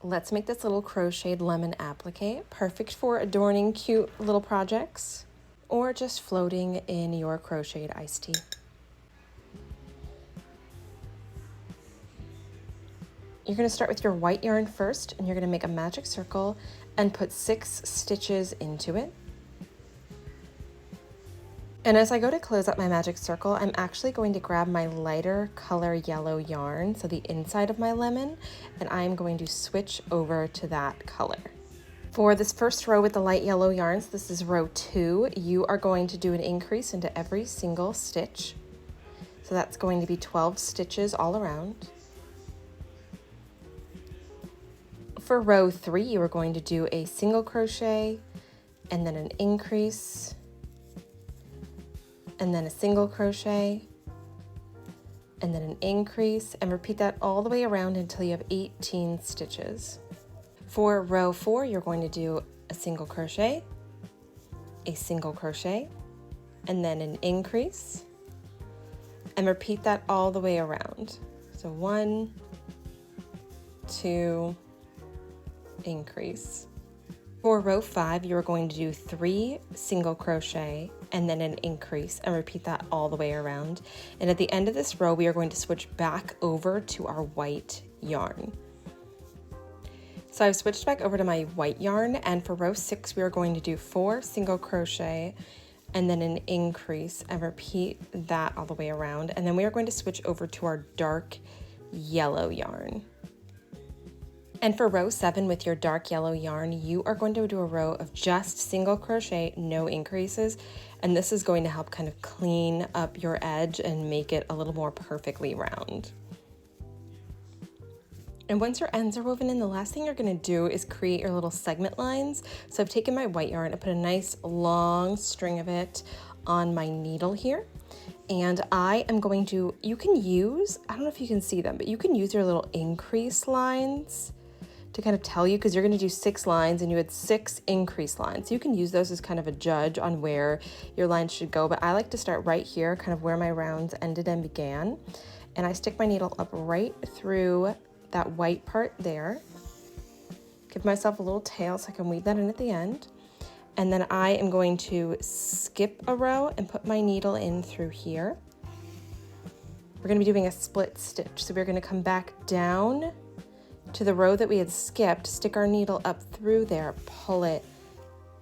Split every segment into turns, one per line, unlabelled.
Let's make this little crocheted lemon applique, perfect for adorning cute little projects or just floating in your crocheted iced tea. You're going to start with your white yarn first, and you're going to make a magic circle and put 6 stitches into it. And as I go to close up my magic circle, I'm actually going to grab my lighter color yellow yarn, so the inside of my lemon, and I'm going to switch over to that color. For this first row with the light yellow yarns, this is row 2, you are going to do an increase into every single stitch. So that's going to be 12 stitches all around. For row 3, you are going to do a single crochet, and then an increase, and then a single crochet, and then an increase, and repeat that all the way around until you have 18 stitches. For row 4, you're going to do a single crochet, and then an increase, and repeat that all the way around. So 1, 2, increase. For row 5, you're going to do 3 single crochet and then an increase, and repeat that all the way around. And at the end of this row, we are going to switch back over to our white yarn. So I've switched back over to my white yarn, and for row 6, we are going to do 4 single crochet and then an increase, and repeat that all the way around. And then we are going to switch over to our dark yellow yarn. And for row 7 with your dark yellow yarn, you are going to do a row of just single crochet, no increases, and this is going to help kind of clean up your edge and make it a little more perfectly round. And once your ends are woven in, the last thing you're going to do is create your little segment lines. So I've taken my white yarn and put a nice long string of it on my needle here. And I am going to, you can use, I don't know if you can see them, but you can use your little increase lines to kind of tell you, because you're going to do 6 lines and you had 6 increase lines. You can use those as kind of a judge on where your lines should go, but I like to start right here, kind of where my rounds ended and began. And I stick my needle up right through that white part there. Give myself a little tail so I can weave that in at the end. And then I am going to skip a row and put my needle in through here. We're going to be doing a split stitch. So we're going to come back down to the row that we had skipped, stick our needle up through there, pull it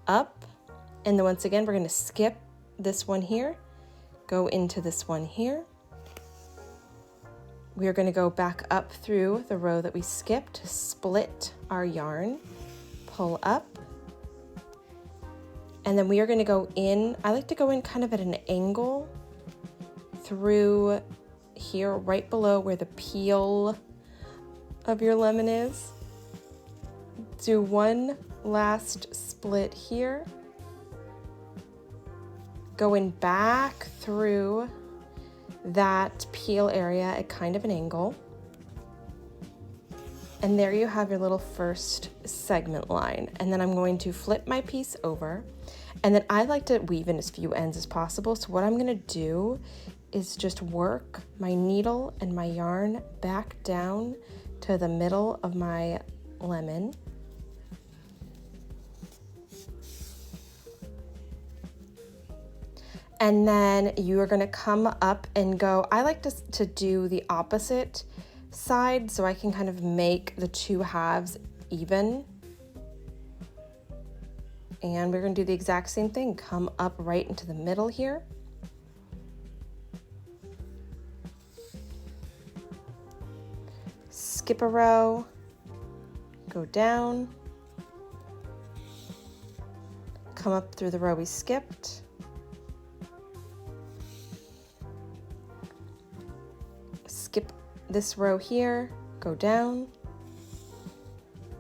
up, and then once again we're going to skip this one here, go into this one here. We are going to go back up through the row that we skipped, split our yarn, pull up, and then we are going to go in, I like to go in kind of at an angle through here, right below where the peel of your lemon is. Do one last split here, going back through that peel area at kind of an angle, and there you have your little first segment line. And then I'm going to flip my piece over, and then I like to weave in as few ends as possible. So what I'm going to do is just work my needle and my yarn back down to the middle of my lemon. And then you are going to come up and go, I like to do the opposite side so I can kind of make the 2 halves even. And we're going to do the exact same thing, come up right into the middle here. Skip a row, go down, come up through the row we skipped, skip this row here, go down,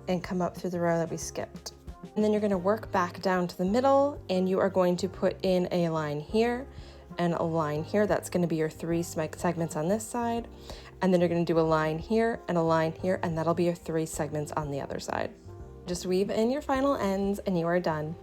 and come up through the row that we skipped. And then you're going to work back down to the middle, and you are going to put in a line here and a line here. That's going to be your 3 segments on this side. And then you're going to do a line here and a line here, and that'll be your 3 segments on the other side. Just weave in your final ends and you are done.